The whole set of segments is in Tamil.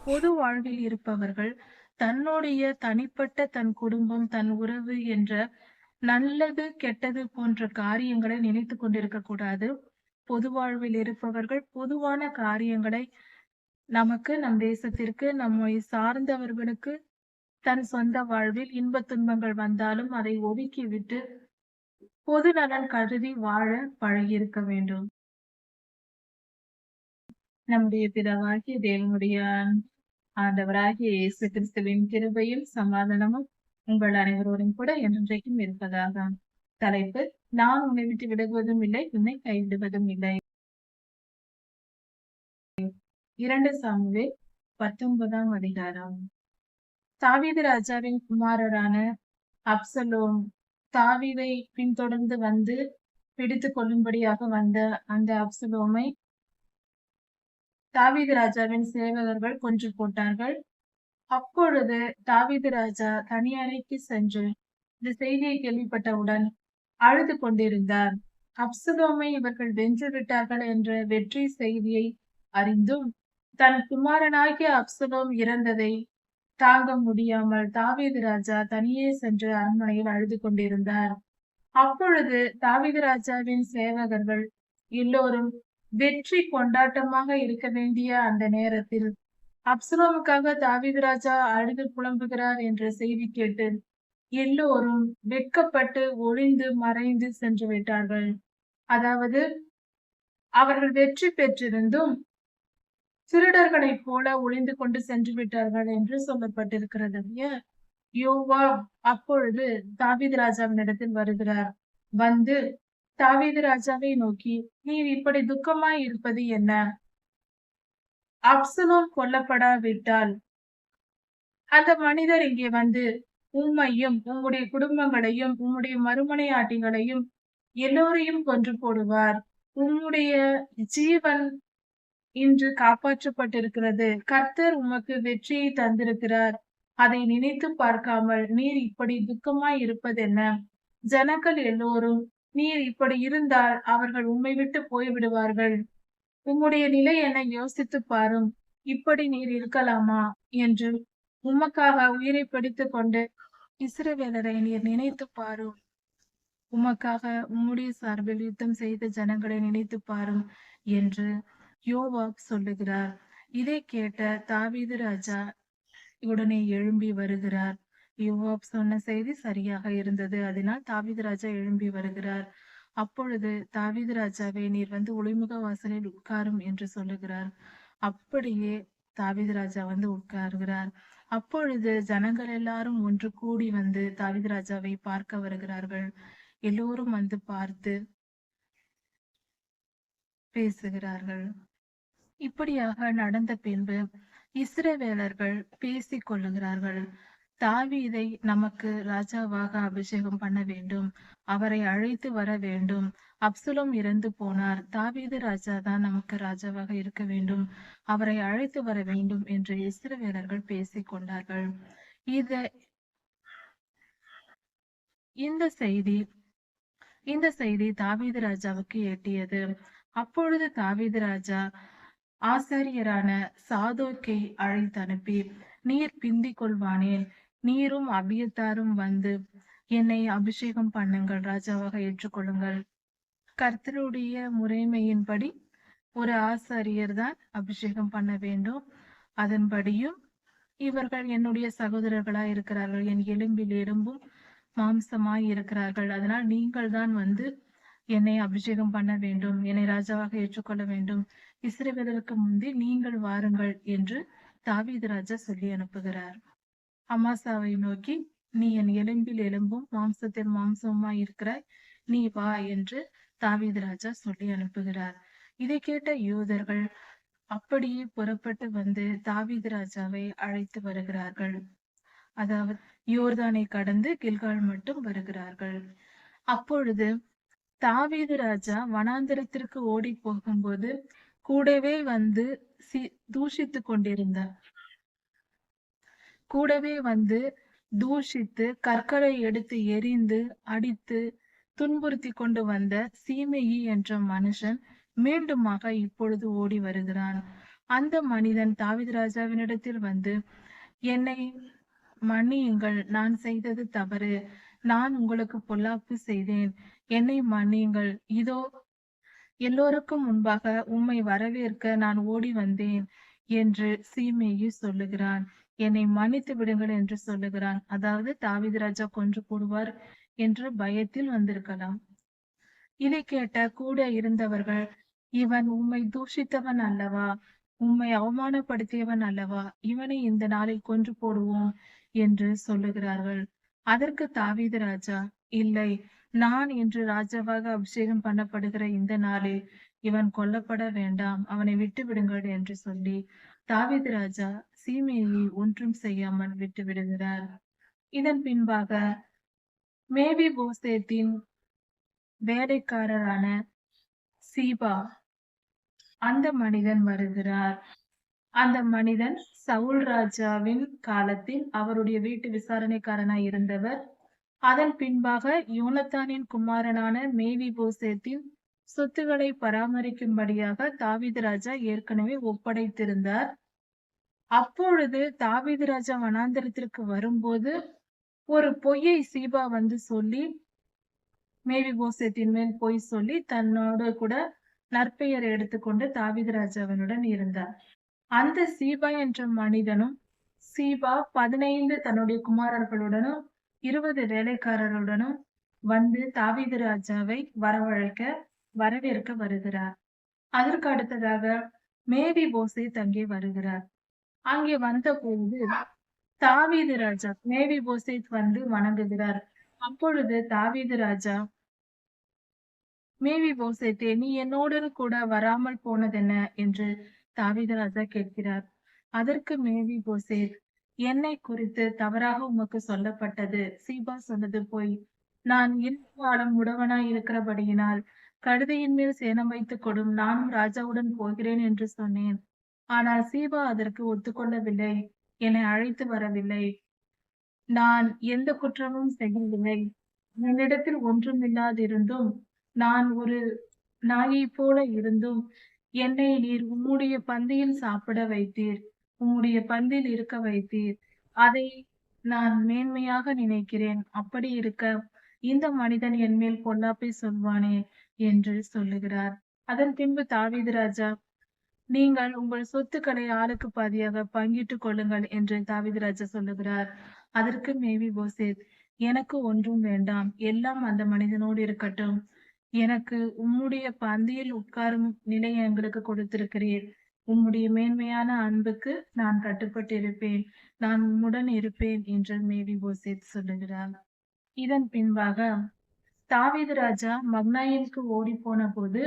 பொது வாழ்வில் இருப்பவர்கள் தன்னுடைய தனிப்பட்ட தன் குடும்பம், தன் உறவு என்ற நல்லது, கெட்டது போன்ற காரியங்களை நினைத்துக் கொண்டிருக்க கூடாது. பொது வாழ்வில் இருப்பவர்கள் பொதுவான காரியங்களை நமக்கு, நம் தேசத்திற்கு, நம்மை சார்ந்தவர்களுக்கு தன் சொந்த வாழ்வில் இன்பத் துன்பங்கள் வந்தாலும் அதை ஒதுக்கிவிட்டு பொது நலன் கருதி வாழ பழகியிருக்க வேண்டும். நம்முடைய பிதாவாகிய தேவனுடைய ஆண்டவராகிய இயேசு கிறிஸ்துவின் கிருபையும் சமாதானமும் உங்கள் அனைவரோடும் கூட என்றென்றைக்கும் இருப்பதாக. தலைப்பு: நான் உன்னை விட்டு விலகுவதும் இல்லை, உன்னை கைவிடுவதும் இல்லை. 2 சாமுவேல் 19ஆம் அதிகாரம். தாவீது ராஜாவின் குமாரரான அப்சலோம் தாவீதை பின்தொடர்ந்து வந்து பிடித்துக் கொள்ளும்படியாக வந்த அந்த அப்சலோமை தாவீது ராஜாவின் சேவகர்கள் கொன்று போட்டார்கள். அப்பொழுது தாவீது ராஜா தனி அறைக்கு சென்று இந்த செய்தியை கேள்விப்பட்டவுடன் அழுது கொண்டிருந்தார். அப்சலோமை இவர்கள் வென்று விட்டார்கள் என்ற வெற்றி செய்தியை அறிந்தும் தன் குமாரனாகிய அப்சலோம் இறந்ததை தாங்க முடியாமல் தாவீது ராஜா தனியே சென்று அரண்மனையில் அழுது கொண்டிருந்தார். அப்பொழுது தாவீது ராஜாவின் சேவகர்கள் எல்லோரும் வெற்றி கொண்டாட்டமாக இருக்க வேண்டிய அந்த நேரத்தில் அப்சலோமுக்காக தாவீது ராஜா அழுது புலம்புகிறார் என்ற செய்தி கேட்டு எல்லோரும் வெட்கப்பட்டு ஒளிந்து மறைந்து சென்று விட்டார்கள். அதாவது அவர்கள் வெற்றி பெற்றிருந்தும் திருடர்களைப் போல ஒளிந்து கொண்டு சென்று விட்டார்கள் என்று சொல்லப்பட்டிருக்கிறது. யோவாப் அப்பொழுது தாவீது ராஜாவினிடத்தில் வருகிறார். வந்து தாவீது ராஜாவை நோக்கி, நீர் இப்படி துக்கமாய் இருப்பது என்ன? அப்சலோம் கொல்லப்படாவிட்டால் அந்த மனிதர் இங்கே வந்து உம்மையும் உம்முடைய குடும்பங்களையும் உம்முடைய மறுமனையாட்டிகளையும் எல்லோரையும் கொன்று போடுவார். உம்முடைய ஜீவன் இன்று காப்பாற்றப்பட்டிருக்கிறது. கர்த்தர் உமக்கு வெற்றியை தந்திருக்கிறார். அதை நினைத்து பார்க்காமல் நீர் இப்படி துக்கமாய் இருப்பதென்ன? ஜனங்கள் எல்லோரும் நீர் இப்படி இருந்தால் அவர்கள் உம்மை விட்டு போய்விடுவார்கள். உம்முடைய நிலை என்ன யோசித்து பாரும். இப்படி நீர் இருக்கலாமா என்று உமக்காக உயிரை பிடித்துக் கொண்டு இஸ்ரவேலரை நீர் நினைத்து பாரும். உமக்காக உம்முடைய சார்பில் யுத்தம் செய்த ஜனங்களை நினைத்து பாரும் என்று யோவாப் சொல்லுகிறார். இதை கேட்ட தாவீது ராஜா உடனே எழும்பி வருகிறார். யோவாப் சொன்ன செய்தி சரியாக இருந்தது. அதனால் தாவீது ராஜா எழும்பி வருகிறார். அப்பொழுது தாவீது ராஜாவே, நீர் வந்து ஒளிமுக வாசலில் உட்காரும் என்று சொல்லுகிறார். அப்படியே தாவீது ராஜா வந்து உட்காருகிறார். அப்பொழுது ஜனங்கள் எல்லாரும் ஒன்று கூடி வந்து தாவீது ராஜாவை பார்க்க வருகிறார்கள். எல்லோரும் வந்து பார்த்து பேசுகிறார்கள். இப்படியாக நடந்த பின்பு இஸ்ரவேலர்கள் பேசிக் கொள்ளுகிறார்கள். தாவீதை நமக்கு ராஜாவாக அபிஷேகம் பண்ண வேண்டும், அவரை அழைத்து வர வேண்டும். அப்சலோம் இறந்து போனார், தாவீது ராஜா தான் நமக்கு ராஜாவாக இருக்க வேண்டும், அவரை அழைத்து வர வேண்டும் என்று இஸ்ரவேலர்கள் பேசிக் கொண்டார்கள். இந்த செய்தி தாவீது ராஜாவுக்கு எட்டியது. அப்பொழுது தாவீது ராஜா ஆசாரியரான சாதோக்கை அழைத்து அனுப்பி, நீர் பிந்திக் கொள்வானேன், நீரும் அபியத்தாரும் வந்து என்னை அபிஷேகம் பண்ணுங்கள், ராஜாவாக ஏற்றுக்கொள்ளுங்கள். கர்த்தருடைய முறைமையின்படி ஒரு ஆசாரியர் தான் அபிஷேகம் பண்ண வேண்டும். அதன்படியும் இவர்கள் என்னுடைய சகோதரர்களாய் இருக்கிறார்கள், என் எலும்பில் எலும்பும் மாம்சமாய் இருக்கிறார்கள். அதனால் நீங்கள் தான் வந்து என்னை அபிஷேகம் பண்ண வேண்டும், என்னை ராஜாவாக ஏற்றுக்கொள்ள வேண்டும். இஸ்ரவேலருக்கு முந்தி நீங்கள் வாருங்கள் என்று தாவீது ராஜா சொல்லி அனுப்புகிறார். அமாசாவை நோக்கி, நீ என் எலும்பில் எலும்பும் மாம்சத்தில் மாம்சமாய் இருக்கிறாய், நீ வா என்று தாவீது ராஜா சொல்லி அனுப்புகிறார். இதை கேட்ட யூதர்கள் அப்படியே புறப்பட்டு வந்து தாவீது ராஜாவை அழைத்து வருகிறார்கள். அதாவது யோர்தானை கடந்து கில்கால் மட்டும் வருகிறார்கள். அப்பொழுது தாவீது ராஜா வனாந்திரத்திற்கு ஓடி போகும்போது கூடவே வந்து தூஷித்து கொண்டிருந்தார். கூடவே வந்து தூஷித்து கற்களை எடுத்து எரிந்து அடித்து துன்புறுத்தி கொண்டு வந்த சீமேயி என்ற மனுஷன் மீண்டுமாக இப்பொழுது ஓடி வருகிறான். அந்த மனிதன் தாவீது ராஜாவினிடத்தில் வந்து, என்னை மன்னியுங்கள், நான் செய்தது தவறு. நான் உங்களுக்கு பொல்லாப்பு செய்தேன். என்னை மன்னியுங்கள். இதோ எல்லோருக்கும் முன்பாக உம்மை வரவேற்க நான் ஓடி வந்தேன் என்று சீமேயி சொல்லுகிறான். என்னை மன்னித்து விடுங்கள் என்று சொல்லுகிறான். அதாவது தாவீது ராஜா கொன்று போடுவார் என்ற பயத்தில் வந்திருக்கலாம். இதை கேட்ட கூட இருந்தவர்கள், இவன் உம்மை தூஷித்தவன் அல்லவா? உம்மை அவமானப்படுத்தியவன் அல்லவா? இவனை இந்த நாளில் கொன்று போடுவோம் என்று சொல்லுகிறார்கள். அதற்கு தாவீது ராஜா, இல்லை, நான் இன்று ராஜாவாக அபிஷேகம் பண்ணப்படுகிற இந்த நாளில் இவன் கொல்லப்பட வேண்டாம், அவனை விட்டு விடுங்கள் என்று சொல்லி தாவீது ராஜா சீமேயை ஒன்றும் செய்யாமல் விட்டு விடுகிறார். இதன் பின்பாக மேவி போசேத்தின் வேலைக்காரரான சீபா அந்த மனிதன் வருகிறார். அந்த மனிதன் சவுல் ராஜாவின் காலத்தில் அவருடைய வீட்டு விசாரணைக்காரனாய் இருந்தவர். அதன் பின்பாக யோனத்தானின் குமாரனான மேவி போசேத்தின் சொத்துக்களை பராமரிக்கும்படியாக தாவீது ராஜா ஏற்கனவே ஒப்படைத்திருந்தார். அப்பொழுது தாவீது ராஜா வனாந்தரத்திற்கு வரும்போது ஒரு பொய்யை சீபா வந்து சொல்லி, மேவி போசேத்தின் மேல் பொய் சொல்லி தன்னோடு கூட நற்பெயர் எடுத்துக்கொண்டு தாவீது ராஜாவினுடன் இருந்தார். அந்த சீபா என்ற மனிதனும் சீபா 15 தன்னுடைய குமாரர்களுடனும் 20 வேலைக்காரருடனும் வந்து தாவீது ராஜாவை வரவேற்க வருகிறார். அதற்கு அடுத்ததாக மேவி போசேத் அங்கே வருகிறார். அங்கே வந்த பொழுது தாவீது ராஜா மேவி போசேத் வந்து வணங்குகிறார். அப்பொழுது தாவீது ராஜா, மேவி போசேத்தே, நீ என்னோடு கூட வராமல் போனதென்ன என்று தாவீது ராஜா கேட்கிறார். அதற்கு மேவி போசேத், என்னை குறித்து தவறாக உமக்கு சொல்லப்பட்டது. சீபா சொன்னது பொய். நான் காலம் உடவனாய் இருக்கிறபடியினால் கழுதையின் மேல் சேணம் வைத்துக் கொடும், நானும் ராஜாவுடன் போகிறேன் என்று சொன்னேன். ஆனால் சீபா அதற்கு ஒத்துக்கொள்ளவில்லை, என்னை அழைத்து வரவில்லை. நான் எந்த குற்றமும் செய்யவில்லை. என்னிடத்தில் ஒன்றுமில்லாதிருந்தும் நான் ஒரு நாயைப் போல இருந்தும் என்னை நீர் உம்முடைய பந்தியில் சாப்பிட வைத்தீர். உம்முடைய பந்தியில் இருக்க வைத்தீர். அதை நான் மேன்மையாக நினைக்கிறேன். அப்படி இருக்க இந்த மனிதன் என் மேல் பொல்லாப்பை சொல்வானே என்று சொல்லுகிறார். அதன் பின்பு தாவீது ராஜா, நீங்கள் உங்கள் சொத்துக்களை ஆளுக்கு பாதியாக பங்கிட்டுக் கொள்ளுங்கள் என்று தாவீது ராஜா சொல்லுகிறார். அதற்கு மேவி போசேத், எனக்கு ஒன்றும் வேண்டாம், எல்லாம் அந்த மனிதனோடு இருக்கட்டும். எனக்கு உம்முடைய பந்தியில் உட்காரும் நிலையை எங்களுக்கு கொடுத்திருக்கிறீர். உம்முடைய மேன்மையான அன்புக்கு நான் கட்டுப்பட்டு இருப்பேன். நான் உம்முடன் இருப்பேன் என்று மேவி போசேத் சொல்லுகிறார். இதன் பின்பாக தாவீது ராஜா மக்னாயிமுக்கு ஓடி போன போது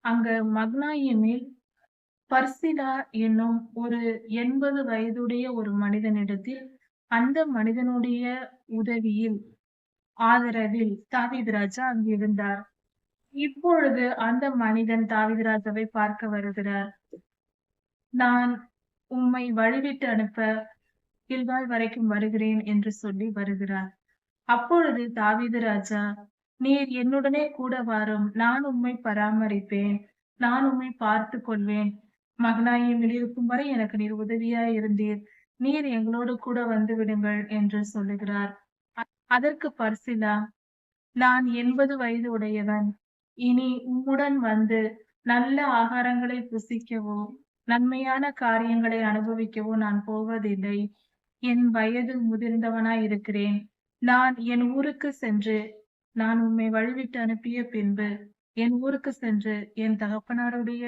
அங்க மக்னாயிமில் பர்சிலா என்னும் ஒரு 80 வயதுடைய ஒரு மனிதனிடத்தில் அந்த மனிதனுடைய உதவியில் ஆதரவில் தாவீது ராஜா அங்கிருந்தார். இப்பொழுது அந்த மனிதன் தாவீது ராஜாவை பார்க்க வருகிறார். நான் உம்மை வழிவிட்டு அனுப்ப கில்கால் வரைக்கும் வருகிறேன் என்று சொல்லி வருகிறார். அப்பொழுது தாவீது ராஜா, நீர் என்னுடனே கூட வாரும், நான் உம்மை பராமரிப்பேன், நான் உம்மை பார்த்து கொள்வேன். மகனாயிமில் இருக்கும் வரை எனக்கு நீர் உதவியாய் இருந்தீர். நீர் எங்களோடு கூட வந்து விடுங்கள் என்று சொல்லுகிறார். அதற்கு பர்சிலா, நான் 80 வயது உடையவன். இனி உம்முடன் வந்து நல்ல ஆகாரங்களை புசிக்கவோ நன்மையான காரியங்களை அனுபவிக்கவோ நான் போவதில்லை. என் வயது முதிர்ந்தவனாய் இருக்கிறேன். நான் என் ஊருக்கு சென்று நான் உம்மை வழிவிட்டு அனுப்பிய பின்பு என் ஊருக்கு சென்று என் தகப்பனாருடைய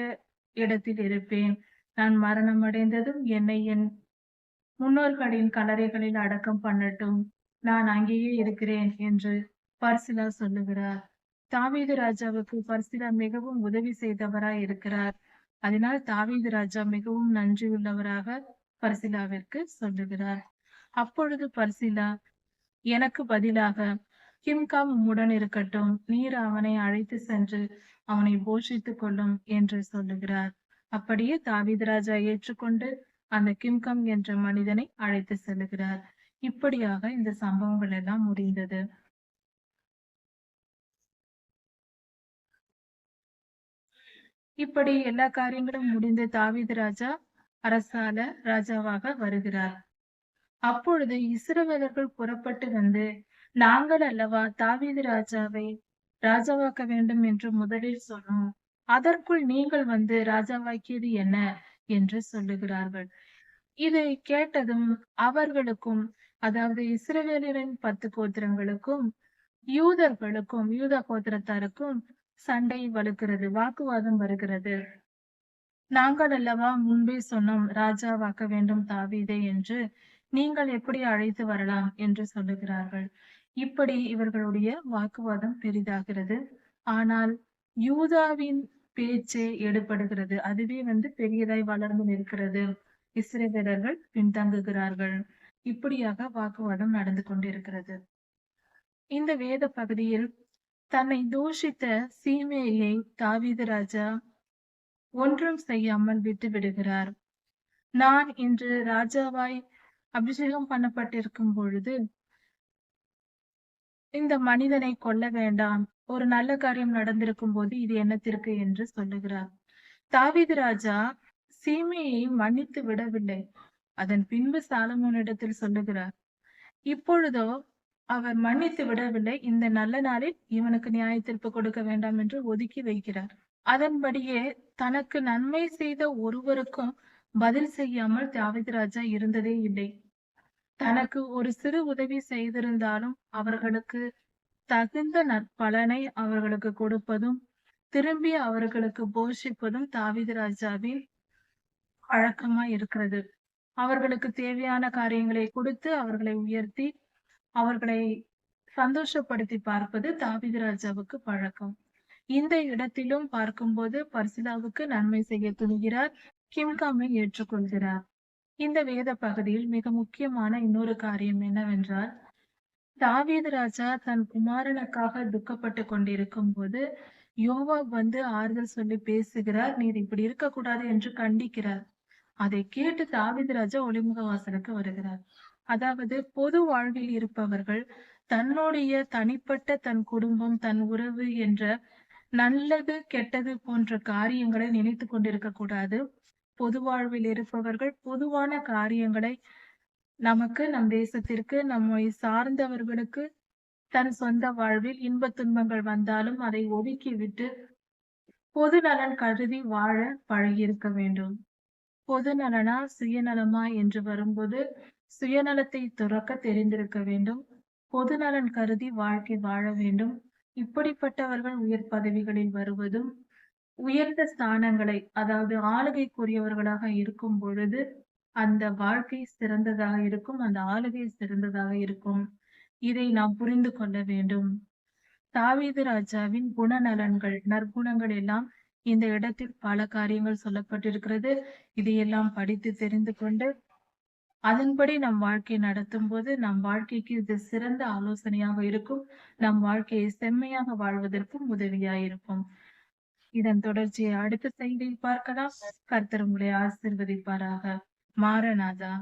இடத்தில் இருப்பேன். நான் மரணம் அடைந்ததும் என்னை என் முன்னோர்களின் கல்லறைகளில் அடக்கம் பண்ணட்டும். நான் அங்கேயே இருக்கிறேன் என்று பர்சிலா சொல்லுகிறார். தாவீது ராஜாவுக்கு பர்சிலா மிகவும் உதவி செய்தவராய் இருக்கிறார். அதனால் தாவீது ராஜா மிகவும் நன்றியுள்ளவராக பர்சிலாவிற்கு சொல்லுகிறார். அப்பொழுது பர்சிலா, எனக்கு பதிலாக கிம்காம் உம்முடன் இருக்கட்டும், நீர் அவனை அழைத்து சென்று அவனை போஷித்துக் கொள்ளும் என்று சொல்லுகிறார். அப்படியே தாவீது ராஜா ஏற்றுக்கொண்டு அந்த கிம்காம் என்ற மனிதனை அழைத்து செல்லுகிறார். இப்படியாக இந்த சம்பவங்கள் எல்லாம் முடிந்தது. இப்படி எல்லா காரியங்களும் முடிந்து தாவீது ராஜா அரசால ராஜாவாக வருகிறார். அப்பொழுது இஸ்ரவேலர்கள் புறப்பட்டு வந்து, நாங்கள் அல்லவா தாவீது ராஜாவை ராஜாவாக்க வேண்டும் என்று முதலில் சொன்னோம். அதற்குள் நீங்கள் வந்து ராஜாவாக்கியது என்ன என்று சொல்லுகிறார்கள். இதை கேட்டதும் அவர்களுக்கும், அதாவது இஸ்ரவேலரின் 10 கோத்திரங்களுக்கும் யூதர்களுக்கும், யூதா கோத்திரத்தாருக்கும் சண்டை வலுக்கிறது, வாக்குவாதம் வருகிறது. நாங்கள் அல்லவா முன்பே சொன்னோம் ராஜாவாக்க வேண்டும் தாவீதை என்று. நீங்கள் எப்படி அழைத்து வரலாம் என்று சொல்லுகிறார்கள். இப்படி இவர்களுடைய வாக்குவாதம் பெரிதாகிறது. ஆனால் யூதாவின் பேச்சே எடுபடுகிறது. அதுவே பெரியதாய் வளர்ந்து நிற்கிறது. இஸ்ரவேலர்கள் பின்தங்குகிறார்கள். இப்படியாக வாக்குவாதம் நடந்து கொண்டிருக்கிறது. இந்த வேத பகுதியில் தன்னை தூஷித்த சீமேயை தாவீது ராஜா ஒன்றும் செய்யாமல் விட்டு விடுகிறார். நான் இன்று ராஜாவாய் அபிஷேகம் பண்ணப்பட்டிருக்கும் பொழுது இந்த மனிதனை கொல்ல வேண்டாம். ஒரு நல்ல காரியம் நடந்திருக்கும் போது இது என்னத்திற்கு என்று சொல்லுகிறார். தாவீது ராஜா சீமையை மன்னித்து விடவில்லை. அதன் பின்பு சாலமோனிடத்தில் சொல்லுகிறார். இப்பொழுதோ அவர் மன்னித்து விடவில்லை. இந்த நல்ல நாளில் இவனுக்கு நியாய தீர்ப்பு கொடுக்க வேண்டாம் என்று ஒதுக்கி வைக்கிறார். அதன்படியே தனக்கு நன்மை செய்த ஒருவருக்கும் பதில் செய்யாமல் தாவீது ராஜா இருந்ததே இல்லை. தனக்கு ஒரு சிறு உதவி செய்திருந்தாலும் அவர்களுக்கு தகுந்த நற்பலனை அவர்களுக்கு கொடுப்பதும், திரும்பி அவர்களுக்கு போஷிப்பதும் தாவீது ராஜாவின் பழக்கமாய் இருக்கிறது. அவர்களுக்கு தேவையான காரியங்களை கொடுத்து அவர்களை உயர்த்தி அவர்களை சந்தோஷப்படுத்தி பார்ப்பது தாவீது ராஜாவுக்கு பழக்கம். இந்த இடத்திலும் பார்க்கும்போது பர்சிலாவுக்கு நன்மை செய்ய துணிகிறார். கிம்காமை ஏற்றுக்கொள்கிறார். இந்த வேத பகுதியில் மிக முக்கியமான இன்னொரு காரியம் என்னவென்றால், தாவீது ராஜா தன் குமாரனுக்காக துக்கப்பட்டு கொண்டிருக்கும் போது யோவாப் ஆறுதல் சொல்லி பேசுகிறார். நீர் இப்படி இருக்கக்கூடாது என்று கண்டிக்கிறார். அதை கேட்டு தாவீது ராஜா ஒளிமுக வாசலுக்கு வருகிறார். அதாவது பொது வாழ்வில் இருப்பவர்கள் தன்னுடைய தனிப்பட்ட தன் குடும்பம், தன் உறவு என்ற நல்லது கெட்டது போன்ற காரியங்களை நினைத்து கொண்டிருக்க கூடாது. பொது வாழ்வில் இருப்பவர்கள் பொதுவான காரியங்களை நமக்கு, நம் தேசத்திற்கு, நம்மை சார்ந்தவர்களுக்கு தன் சொந்த வாழ்வில் இன்ப துன்பங்கள் வந்தாலும் அதை ஒதுக்கி விட்டு பொது நலன் கருதி வாழ பழகியிருக்க வேண்டும். பொது நலனா சுயநலமா என்று வரும்போது சுயநலத்தை துறக்க தெரிந்திருக்க வேண்டும். பொது நலன் கருதி வாழ்க்கை வாழ வேண்டும். இப்படிப்பட்டவர்கள் உயர் பதவிகளில் வருவதும், உயர்ந்த ஸ்தானங்களை, அதாவது ஆளுகைக்குரியவர்களாக இருக்கும் பொழுது அந்த வாழ்க்கை சிறந்ததாக இருக்கும், அந்த ஆளுகை சிறந்ததாக இருக்கும். இதை நாம் புரிந்து கொள்ள வேண்டும். தாவீது ராஜாவின் குணநலன்கள், நற்குணங்கள் எல்லாம் இந்த இடத்தில் பல காரியங்கள் சொல்லப்பட்டிருக்கிறது. இதையெல்லாம் படித்து தெரிந்து கொண்டு அதன்படி நம் வாழ்க்கை நடத்தும் போது நம் வாழ்க்கைக்கு இது சிறந்த ஆலோசனையாக இருக்கும். நம் வாழ்க்கையை செம்மையாக வாழ்வதற்கும் உதவியாயிருக்கும். இதன் தொடர்ச்சியை அடுத்த செய்தியில் பார்க்கலாம். கர்த்தர் உங்களை ஆசீர்வதிப்பாராக. மாரநாதா.